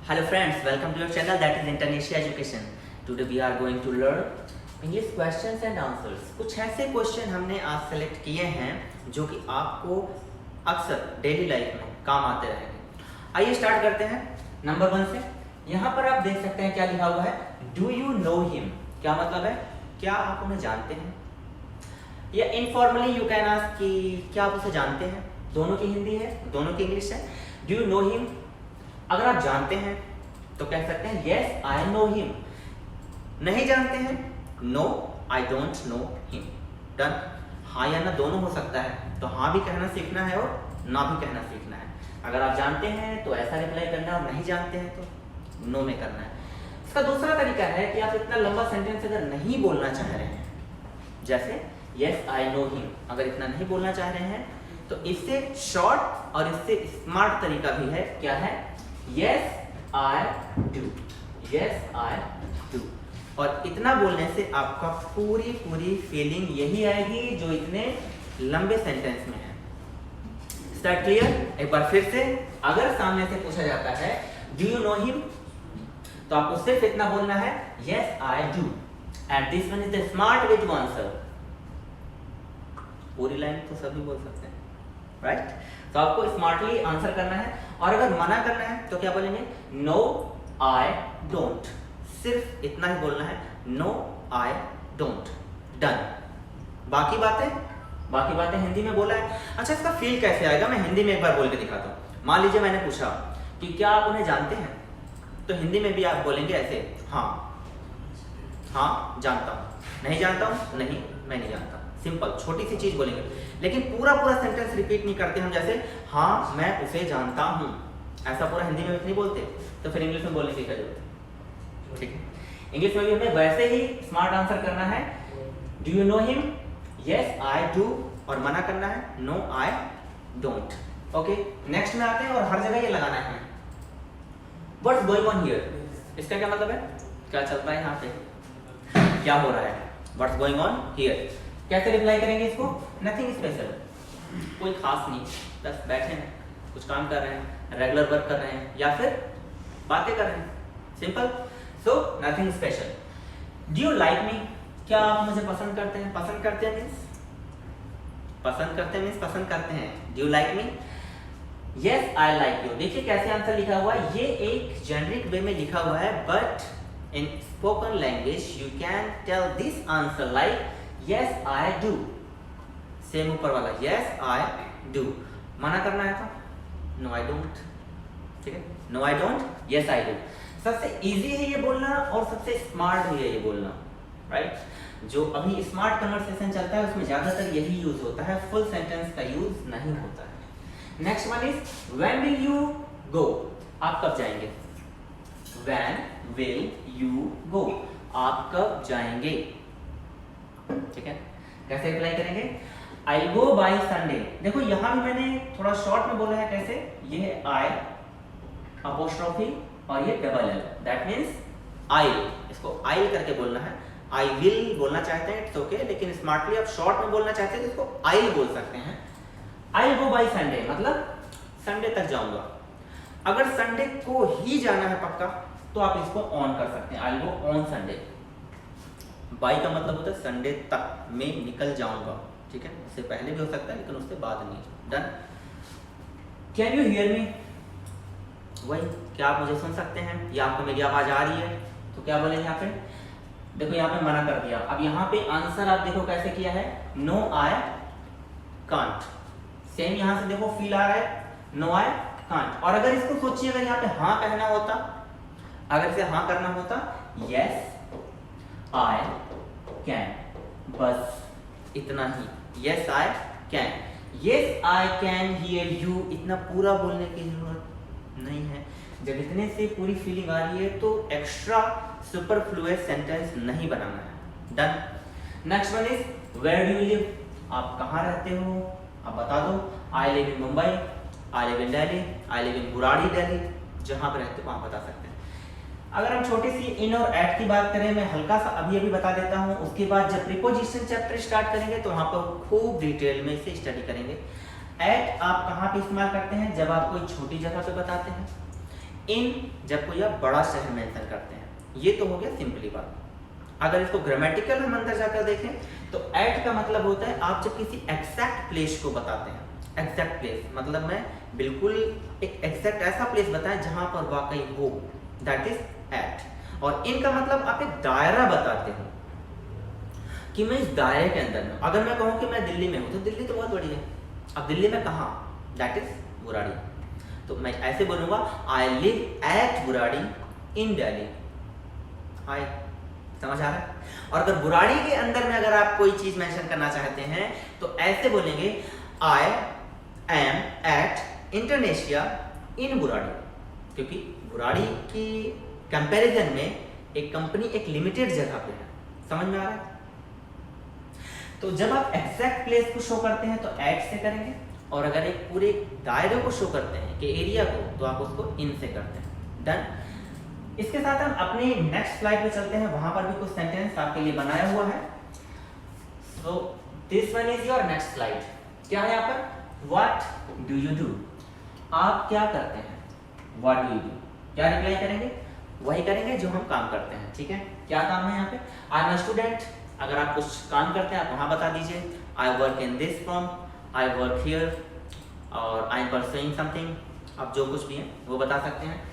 Hello friends, welcome to your channel that is International Education. Today we are going to learn English questions and answers. कुछ ऐसे question हमने आज select किए हैं जो कि आपको अक्सर डेली लाइफ में काम आते रहेंगे। आइए स्टार्ट करते हैं नंबर 1 से। यहाँ पर आप देख सकते हैं क्या लिखा हुआ है, डू यू नो हिम। क्या मतलब है, क्या आप उन्हें जानते हैं? या इनफॉर्मली यू कैन आस्क कि क्या आप उसे जानते हैं। दोनों की हिंदी है, दोनों की इंग्लिश है। डू यू नो हिम, अगर आप जानते हैं तो कह सकते हैं यस आई नो हिम। नहीं जानते हैं, no I don't know him. Done. हाँ या ना दोनों हो सकता है, तो हाँ भी कहना सीखना है और ना भी कहना सीखना है। अगर आप जानते हैं तो ऐसा रिप्लाई करना है और नहीं जानते हैं तो नो में करना है। इसका दूसरा तरीका है कि आप इतना लंबा सेंटेंस अगर नहीं बोलना चाह रहे हैं, जैसे यस आई नो हिम, अगर इतना नहीं बोलना चाह रहे हैं तो इससे शॉर्ट और इससे स्मार्ट तरीका भी है। क्या है? Yes I do, yes I do. और इतना बोलने से आपका पूरी फीलिंग यही आएगी जो इतने लंबे सेंटेंस में है। Is that clear? एक बार फिर से, अगर सामने से पूछा जाता है डू यू नो हिम, तो आपको सिर्फ इतना बोलना है yes I do, and this one is the smart way to answer. पूरी लाइन तो सभी बोल सकते हैं, राइट? तो आपको स्मार्टली आंसर करना है। और अगर मना करना है तो क्या बोलेंगे? No I don't. सिर्फ इतना ही बोलना है, नो आई डोंट। डन। बाकी बातें हिंदी में बोला है। अच्छा, इसका फील कैसे आएगा, मैं हिंदी में एक बार बोल के दिखाता हूँ। मान लीजिए मैंने पूछा कि क्या आप उन्हें जानते हैं, तो हिंदी में भी आप बोलेंगे ऐसे, हाँ जानता हूँ, नहीं जानता हूँ, नहीं मैं नहीं जानता। सिंपल छोटी सी चीज बोलेंगे, लेकिन पूरा सेंटेंस रिपीट नहीं करते हम। जैसे हाँ मैं उसे जानता हूँ, ऐसा पूरा हिंदी में नहीं बोलते, तो फिर इंग्लिश में बोलने की क्या जरूरत है? ठीक है, इंग्लिश में भी हमें वैसे ही स्मार्ट आंसर करना है। Do you know him, yes I do, और मना करना है no I don't. Okay, next में आते हैं और हर जगह ये लगाना है हमें। व्हाट्स गोइंग ऑन हियर, इसका क्या मतलब है? क्या चलता है यहाँ पे, क्या हो रहा है? What's going on here. कैसे रिप्लाई करेंगे इसको? नथिंग स्पेशल, कोई खास नहीं, बस बैठे हैं, कुछ काम कर रहे हैं, रेगुलर वर्क कर रहे हैं, या फिर बातें कर रहे हैं। Simple. So nothing special. Do you like me, क्या आप मुझे पसंद करते हैं? पसंद करते हैं मीन्स पसंद करते हैं। Do you like me, yes I like you. देखिए कैसे आंसर लिखा हुआ है, ये एक जेनरिक वे में लिखा हुआ है, but in spoken language you can tell this answer like yes I do. Same ऊपर वाला यस आई डू। मना करना है तो नो आई डोंट। ठीक है, no I don't, yes I do. सबसे इजी है ये बोलना और सबसे स्मार्ट भी है ये बोलना, राइट? जो अभी स्मार्ट कन्वर्सेशन चलता है उसमें ज्यादातर यही यूज होता है, फुल सेंटेंस का यूज नहीं होता है। Next one is when will you गो, आप कब जाएंगे? व्हेन विल यू गो, आप कब जाएंगे? ठीक है, कैसे रिप्लाई करेंगे? आई गो बाय संडे। देखो यहाँ भी मैंने थोड़ा शॉर्ट में बोला है। कैसे? ये है आई अपोस्ट्रोफी और ये double L, that means I. इसको आई करके बोलना है। आई विल बोलना चाहते हैं, इट्स ओके, लेकिन स्मार्टली आप शॉर्ट में बोलना चाहते हैं तो इसको आई बोल सकते हैं। आई गो बाय संडे मतलब संडे तक जाऊंगा। अगर संडे को ही जाना है पक्का, तो आप इसको ऑन कर सकते हैं, आई गो ऑन संडे। बाई का मतलब होता है संडे तक मैं निकल जाऊंगा। ठीक है, उससे पहले भी हो सकता है लेकिन उससे बाद नहीं। Done. Can you hear me, वही क्या आप मुझे सुन सकते हैं, या आपको मेरी आवाज आ रही है? तो क्या बोलेंगे यहाँ पे? देखो यहाँ पे मना कर दिया। अब यहाँ पे आंसर आप देखो कैसे किया है, नो आई कांट। सेम यहाँ से देखो फील आ रहा है, नो आई कांट। और अगर इसको सोचिए, अगर यहाँ पे हाँ कहना होता, अगर इसे हाँ करना होता, यस आई कैन, बस इतना ही, yes I can. Yes I can hear you, इतना पूरा बोलने की जरूरत नहीं है। जब इतने से पूरी फीलिंग आ रही है तो एक्स्ट्रा सुपरफ्लुएंट सेंटेंस नहीं बनाना है। Done. Next one is where do you live, आप कहाँ रहते हो, आप बता दो। I live in Mumbai, I live in Delhi, I live in Burari Delhi, जहां पे रहते हो वहां बता सकते हैं। अगर हम छोटी सी इन और एट की बात करें, मैं हल्का सा अभी बता देता हूँ, उसके बाद जब प्रीपोजिशन चैप्टर स्टार्ट करेंगे तो वहां पर खूब डिटेल में इसे स्टडी करेंगे। एट आप कहाँ पे इस्तेमाल करते हैं? जब आप कोई छोटी जगह पे बताते हैं। इन जब कोई आप बड़ा शहर मेंशन करते हैं, ये तो हो गया सिंपली बात। अगर इसको ग्रामेटिकल हम अंदर जाकर देखें तो एट का मतलब होता है आप जब किसी एग्जैक्ट प्लेस को बताते हैं। एग्जैक्ट प्लेस मतलब मैं बिल्कुल एक एग्जैक्ट ऐसा प्लेस बताएं जहां पर वाकई हो, दैट इज एट। और इन का मतलब आप एक दायरा बताते हो कि मैं इस दायरे के अंदर में। अगर मैं कहूँ कि मैं दिल्ली में हूँ तो दिल्ली तो बहुत बड़ी है, अब दिल्ली में कहाँ, दैट इज बुराड़ी। तो मैं ऐसे बोलूँगा आई लिव एट बुराड़ी इन दिल्ली। हाय, समझ आ रहा है? और अगर बुराड़ी के अंदर में अगर आप कोई चीज मेंशन करना चाहते हैं तो ऐसे बोलेंगे आई एम एट इंडोनेशिया इन बुराड़ी, क्योंकि बुराड़ी की कंपैरिजन में एक कंपनी एक लिमिटेड जगह पे है। समझ में आ रहा है? तो जब आप एग्जैक्ट प्लेस को शो करते हैं तो एट से करेंगे, और अगर एक पूरे दायरे को शो करते हैं कि एरिया को, तो आप उसको इन से करते हैं। डन। इसके साथ हम अपने नेक्स्ट स्लाइड पे चलते हैं, वहां पर भी कुछ सेंटेंस आपके लिए बनाया हुआ है। So this one is your next slide. क्या है यहाँ पर? What do you do? आप क्या करते हैं? What do you do? क्या रिप्लाई करेंगे? वही करेंगे जो हम काम करते हैं। ठीक है, क्या काम है यहाँ पे? I am a student. अगर आप कुछ काम करते हैं आप वहां बता दीजिए I work in this form, I work here, और आई एम परसुइंग समथिंग। आप जो कुछ भी है वो बता सकते हैं।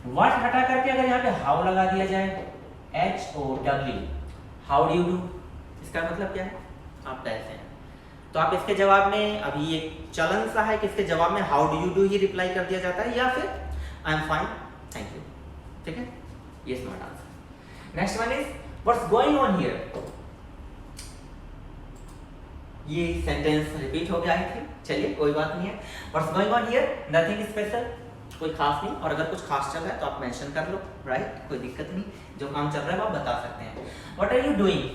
व्हाट हटा करके अगर यहाँ पे हाउ लगा दिया जाए, HOW, how do you do, इसका मतलब क्या है? आप कैसे हैं? तो आप इसके जवाब में, अभी एक चलन सा है कि इसके जवाब में how do you do he reply कर दिया जाता है, या फिर I am fine, thank you. ठीक है, ये smart answer. Next one is what's going on here. ये सेंटेंस रिपीट हो गया है, चलिए कोई बात नहीं है। What's going on here, nothing special, कोई खास नहीं। और अगर कुछ खास चल रहा है तो आप मेंशन कर लो, राइट, कोई दिक्कत नहीं। जो काम चल रहा है वो आप बता सकते हैं। व्हाट आर यू डूइंग,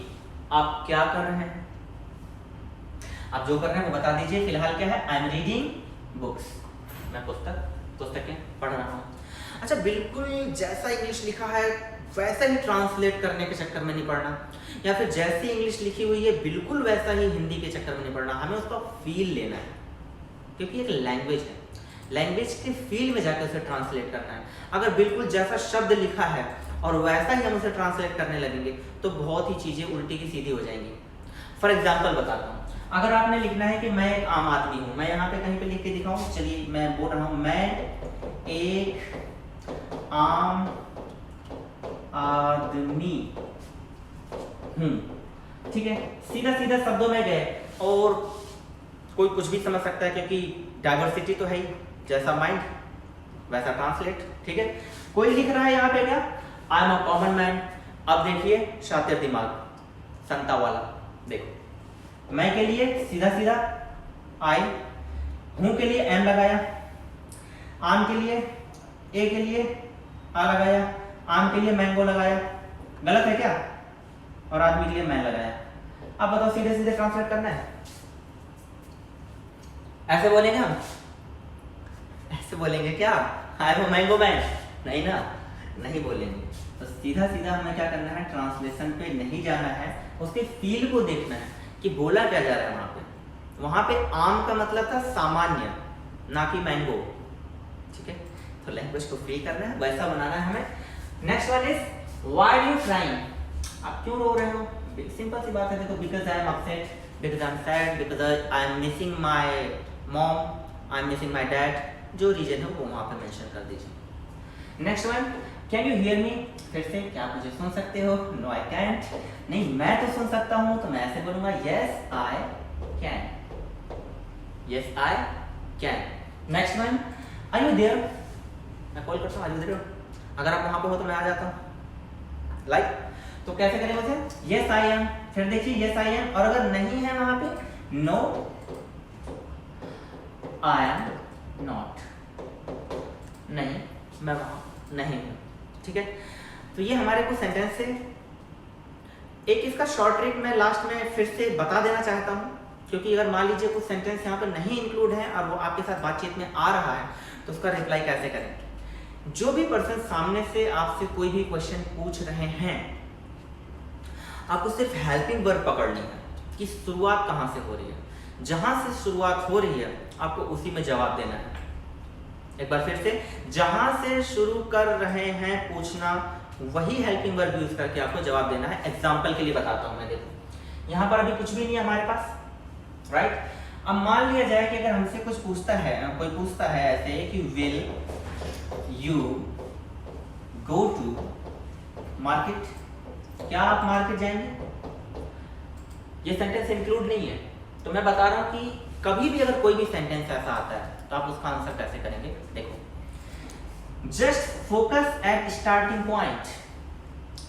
आप क्या कर रहे हैं? आप जो कर रहे हैं वो बता दीजिए। फिलहाल क्या है? आई एम रीडिंग बुक्स, मैं पुस्तकें पढ़ रहा हूँ। अच्छा, बिल्कुल जैसा इंग्लिश लिखा है वैसा ही ट्रांसलेट करने के चक्कर में नहीं पड़ना, या फिर जैसी इंग्लिश लिखी हुई है बिल्कुल वैसा ही हिंदी के चक्कर में नहीं पड़ना। हमें उसका फील लेना है, क्योंकि एक लैंग्वेज है, लैंग्वेज के फील में जाकर उसे ट्रांसलेट करना है। अगर बिल्कुल जैसा शब्द लिखा है और वैसा ही हम उसे ट्रांसलेट करने लगेंगे तो बहुत ही चीज़ें उल्टी की सीधी हो जाएंगी। फॉर एग्जाम्पल बताता हूँ, अगर आपने लिखना है कि मैं एक आम आदमी हूँ, मैं यहाँ पे कहीं पे लिख के दिखाऊँ, चलिए मैं बोल रहा हूँ मैं एक आम आदमी हूँ। ठीक है, सीधा सीधा शब्दों में गए और कोई कुछ भी समझ सकता है, क्योंकि डाइवर्सिटी तो है ही, जैसा माइंड वैसा ट्रांसलेट। ठीक है, कोई लिख रहा है यहाँ पे क्या, I am a common man. अब देखिए शातिर दिमाग, संता वाला, देखो मैं के लिए सीधा सीधा आई, हूं के लिए एम लगाया, आम के लिए ए के लिए आ लगाया, आम के लिए मैंगो लगाया, गलत है क्या? और आदमी के लिए मैं लगाया। अब बताओ सीधे सीधे ट्रांसलेट करना है, ऐसे बोलेंगे हम? ऐसे बोलेंगे क्या? I am a mango man? नहीं ना, नहीं बोलेंगे। तो सीधा सीधा हमें क्या करना है, ट्रांसलेशन पे नहीं जाना है, उसके फील को देखना है कि बोला क्या जा रहा है। वहां पे आम का मतलब था सामान्य, ना कि मैंगो। ठीक है, तो लैंग्वेज को फील करना है, वैसा बनाना है हमें। Next one is why are you crying, आप क्यों रो रहे हो? सिंपल सी बात है, देखो because I am upset, because I am sad, because I am missing my mom, I am missing my dad, जो रीजन है वो वहां पे मेंशन कर दीजिए। Next one, can you hear me, फिर से क्या आप मुझे सुन सकते हो? नो आई कैंट, नहीं मैं तो सुन सकता हूं, तो मैं ऐसे बोलूंगा yes I can, yes I can. Next one, are you there, मैं कॉल करता हूं आर यू देयर, अगर आप वहां पे हो तो मैं आ जाता हूं, लाइक तो कैसे करेंगे उसे? यस आई एम, फिर देखिए यस आई एम, और अगर नहीं है वहां पे नो आई एम नॉट, नहीं मैं वहां नहीं हूं। ठीक है, तो ये हमारे कुछ सेंटेंस से। एक इसका शॉर्ट ट्रिक मैं लास्ट में फिर से बता देना चाहता हूं, क्योंकि अगर मान लीजिए कुछ सेंटेंस यहाँ पर नहीं इंक्लूड है और वो आपके साथ बातचीत में आ रहा है तो उसका रिप्लाई कैसे करें। जो भी पर्सन सामने से आपसे कोई भी क्वेश्चन पूछ रहे हैं, आपको सिर्फ हेल्पिंग वर्ब पकड़नी है कि शुरुआत कहाँ से हो रही है, जहां से शुरुआत हो रही है आपको उसी में जवाब देना है। एक बार फिर से, जहां से शुरू कर रहे हैं पूछना वही हेल्पिंग वर्ब यूज करके आपको जवाब देना है। एग्जांपल के लिए बताता हूं मैं, देखो यहाँ पर अभी कुछ भी नहीं है हमारे पास, राइट। अब मान लिया जाए कि अगर हमसे कुछ पूछता है, कोई पूछता है ऐसे कि will you go to market, क्या आप मार्केट जाएंगे? ये सेंटेंस इंक्लूड नहीं है, तो मैं बता रहा हूं कि कभी भी अगर कोई भी सेंटेंस ऐसा आता है तो आप उसका आंसर कैसे करेंगे। देखो, just focus at starting point,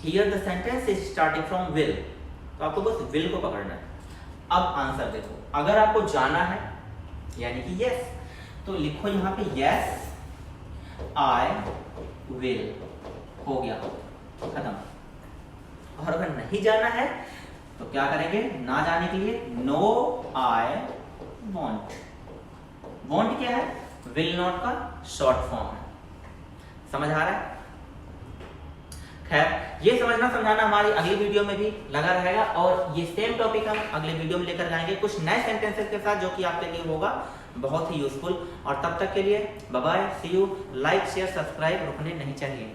here the sentence is starting from will, तो आपको बस विल को पकड़ना है। अब आंसर देखो, अगर आपको जाना है यानी कि यस, तो लिखो यहाँ पे यस आई विल, हो गया, खत्म। और अगर नहीं जाना है तो क्या करेंगे, ना जाने के लिए नो आई वॉन्ट। वॉन्ट क्या है, विल नॉट का शॉर्ट फॉर्म है, समझ आ रहा है? खैर, ये समझना समझाना हमारी अगली वीडियो में भी लगा रहेगा, और ये सेम टॉपिक हम अगले वीडियो में लेकर आएंगे कुछ नए सेंटेंसेस के साथ, जो कि आपके लिए होगा बहुत ही यूजफुल। और तब तक के लिए bye bye, see you. Like share subscribe रुकने नहीं चाहिए।